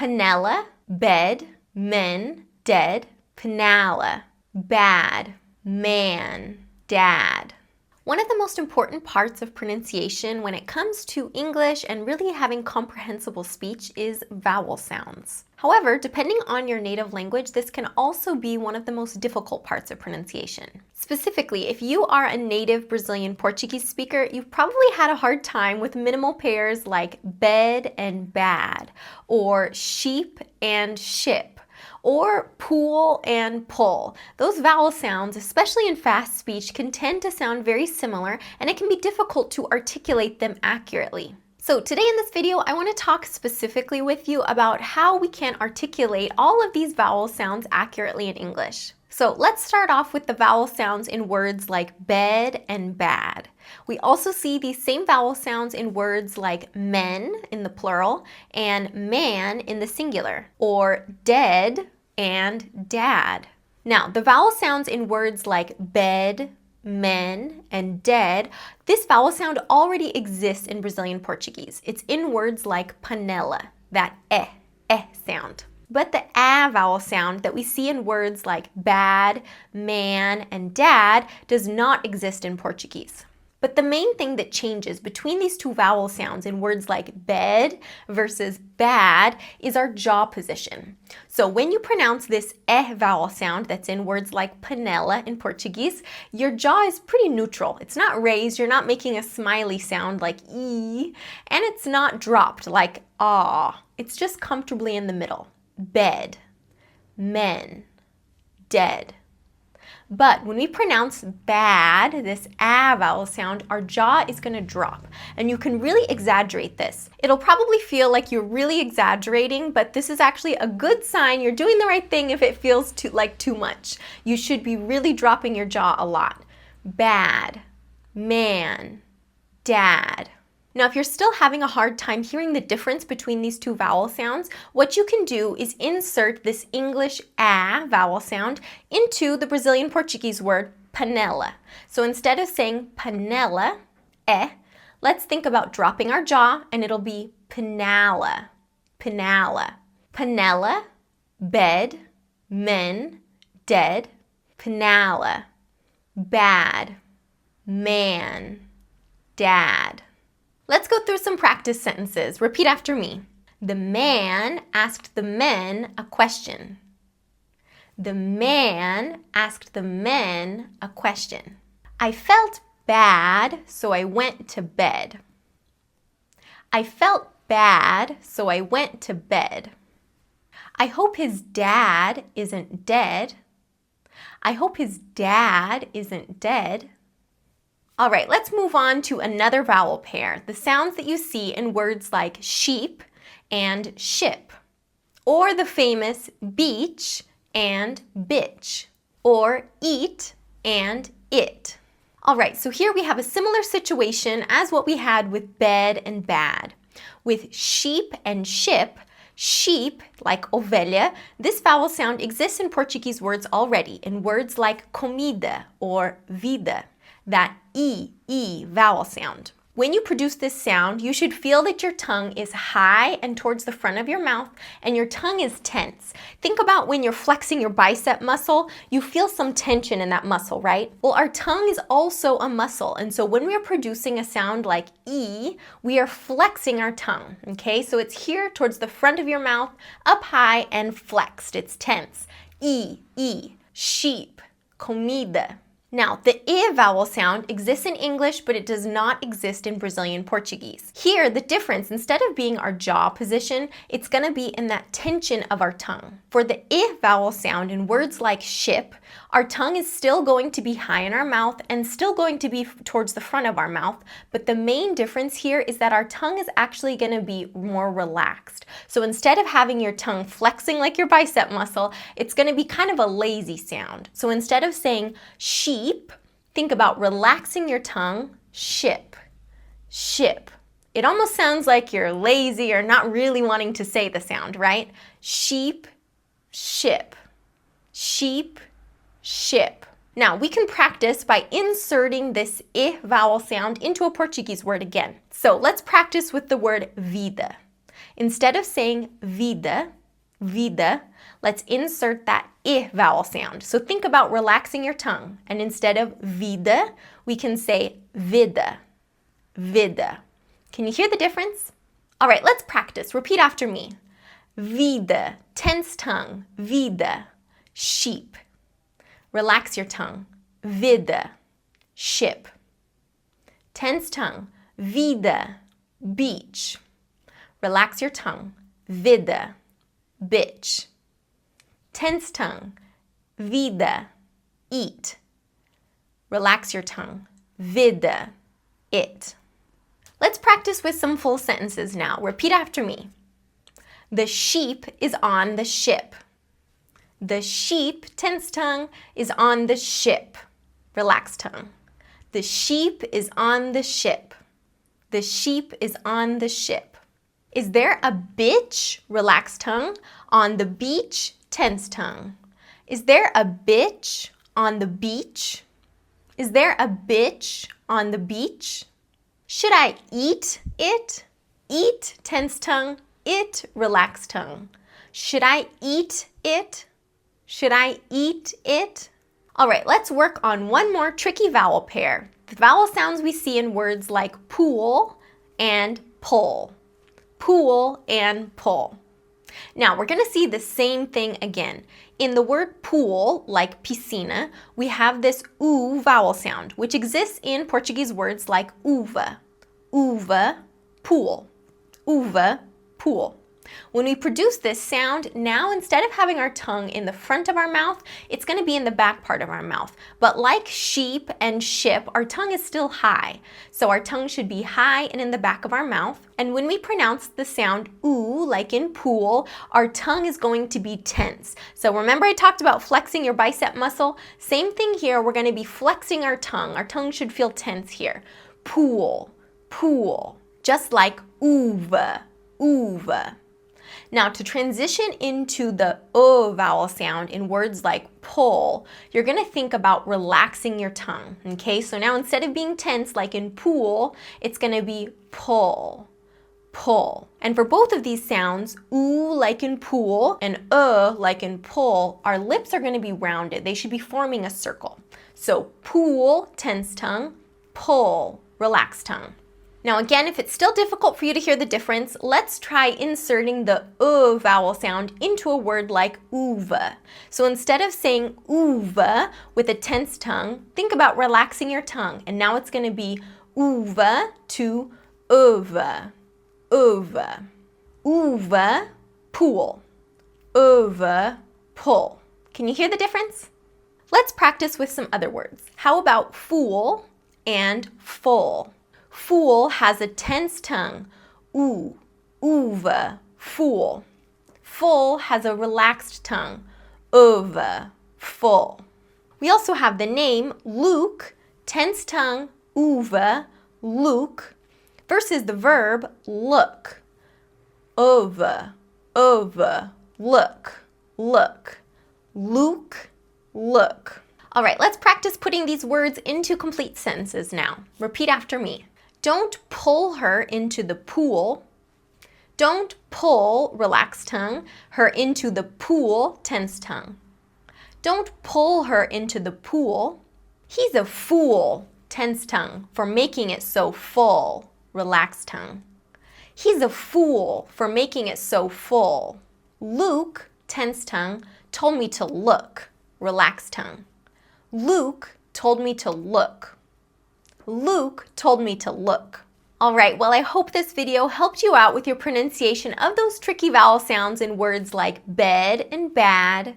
panela, bed, men, dead, panela, bad, man, dad. One of the most important parts of pronunciation when it comes to English and really having comprehensible speech is vowel sounds. However, depending on your native language, this can also be one of the most difficult parts of pronunciation. Specifically, if you are a native Brazilian Portuguese speaker, you've probably had a hard time with minimal pairs like bed and bad, or sheep and ship, or pool and pull. Those vowel sounds, especially in fast speech, can tend to sound very similar, and it can be difficult to articulate them accurately. So today in this video, I want to talk specifically with you about how we can articulate all of these vowel sounds accurately in English. So let's start off with the vowel sounds in words like bed and bad. We also see these same vowel sounds in words like men in the plural and man in the singular, or dead and dad. Now, the vowel sounds in words like bed, men, and dead, this vowel sound already exists in Brazilian Portuguese. It's in words like panela, that sound. But the a vowel sound that we see in words like bad, man, and dad does not exist in Portuguese. But the main thing that changes between these two vowel sounds in words like bed versus bad is our jaw position. So when you pronounce this vowel sound that's in words like panela in Portuguese, your jaw is pretty neutral. It's not raised, you're not making a smiley sound like e, and it's not dropped like ah. It's just comfortably in the middle. Bed, men, dead. But when we pronounce bad, this a vowel sound, our jaw is going to drop. And you can really exaggerate this. It'll probably feel like you're really exaggerating, but this is actually a good sign you're doing the right thing if it feels too much. You should be really dropping your jaw a lot. Bad, man, dad. Now, if you're still having a hard time hearing the difference between these two vowel sounds, what you can do is insert this English a vowel sound into the Brazilian Portuguese word panela. So instead of saying panela, let's think about dropping our jaw and it'll be panela, panela. Panela, bed, men, dead, panela, bad, man, dad. Let's go through some practice sentences. Repeat after me. The man asked the men a question. The man asked the men a question. I felt bad, so I went to bed. I felt bad, so I went to bed. I hope his dad isn't dead. I hope his dad isn't dead. All right, let's move on to another vowel pair, the sounds that you see in words like sheep and ship, or the famous beach and bitch, or eat and it. All right, so here we have a similar situation as what we had with bed and bad. With sheep and ship, sheep, like ovelha, this vowel sound exists in Portuguese words already, in words like comida or vida. That E vowel sound. When you produce this sound, you should feel that your tongue is high and towards the front of your mouth and your tongue is tense. Think about when you're flexing your bicep muscle, you feel some tension in that muscle, right? Well, our tongue is also a muscle, and so when we are producing a sound like E, we are flexing our tongue, okay? So it's here towards the front of your mouth, up high and flexed. It's tense. E, sheep, comida. Now, the I vowel sound exists in English, but it does not exist in Brazilian Portuguese. Here, the difference, instead of being our jaw position, it's going to be in that tension of our tongue. For the I vowel sound in words like ship, our tongue is still going to be high in our mouth and still going to be towards the front of our mouth, but the main difference here is that our tongue is actually going to be more relaxed. So instead of having your tongue flexing like your bicep muscle, it's going to be kind of a lazy sound. So instead of saying sheep, think about relaxing your tongue, ship, ship. It almost sounds like you're lazy or not really wanting to say the sound, right? Sheep, ship, sheep, ship. Now, we can practice by inserting this I vowel sound into a Portuguese word again. So let's practice with the word vida. Instead of saying vida, let's insert that I vowel sound. So think about relaxing your tongue. And instead of vida, we can say vida, vida. Can you hear the difference? All right, let's practice. Repeat after me. Vida, tense tongue, vida, sheep. Relax your tongue. Vida, ship. Tense tongue. Vida, beach. Relax your tongue. Vida, bitch. Tense tongue. Vida, eat. Relax your tongue. Vida, it. Let's practice with some full sentences now. Repeat after me. The sheep is on the ship. The sheep, tense tongue, is on the ship. Relaxed tongue. The sheep is on the ship. The sheep is on the ship. Is there a bitch, relaxed tongue, on the beach, tense tongue? Is there a bitch on the beach? Is there a bitch on the beach? Should I eat it? Eat, tense tongue, it, relaxed tongue. Should I eat it? Should I eat it? All right, let's work on one more tricky vowel pair. The vowel sounds we see in words like pool and pull. Pool and pull. Now, we're going to see the same thing again. In the word pool, like piscina, we have this U vowel sound, which exists in Portuguese words like uva. Uva, pool. Uva, pool. When we produce this sound, now instead of having our tongue in the front of our mouth, it's going to be in the back part of our mouth. But like sheep and ship, our tongue is still high. So our tongue should be high and in the back of our mouth. And when we pronounce the sound oo, like in pool, our tongue is going to be tense. So remember I talked about flexing your bicep muscle? Same thing here, we're going to be flexing our tongue. Our tongue should feel tense here. Pool, pool, just like uva, uva. Now, to transition into the O vowel sound in words like pull, you're going to think about relaxing your tongue, okay? So now instead of being tense like in pool, it's going to be pull, pull. And for both of these sounds, oo like in pool and like in pull, our lips are going to be rounded. They should be forming a circle. So pool, tense tongue, pull, relaxed tongue. Now again, if it's still difficult for you to hear the difference, let's try inserting the vowel sound into a word like uva. So instead of saying uva with a tense tongue, think about relaxing your tongue. And now it's going to be uva to uva, uva. Uva, pool. Uva, pull. Can you hear the difference? Let's practice with some other words. How about fool and full? Fool has a tense tongue. Uva, fool. Full has a relaxed tongue. Uva, full. We also have the name Luke, tense tongue, uva, Luke, versus the verb look. Uva, look, look. Luke, look. All right, let's practice putting these words into complete sentences now. Repeat after me. Don't pull her into the pool. Don't pull, relaxed tongue, her into the pool, tense tongue. Don't pull her into the pool. He's a fool, tense tongue, for making it so full, relaxed tongue. He's a fool for making it so full. Luke, tense tongue, told me to look, relaxed tongue. Luke told me to look. Luke told me to look. All right, well, I hope this video helped you out with your pronunciation of those tricky vowel sounds in words like bed and bad,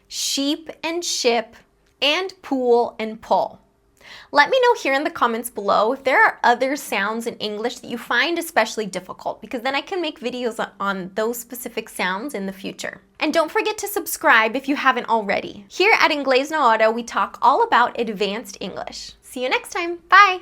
sheep and ship, and pool and pull. Let me know here in the comments below if there are other sounds in English that you find especially difficult, because then I can make videos on those specific sounds in the future. And don't forget to subscribe if you haven't already. Here at Inglês na Hora, we talk all about advanced English. See you next time. Bye!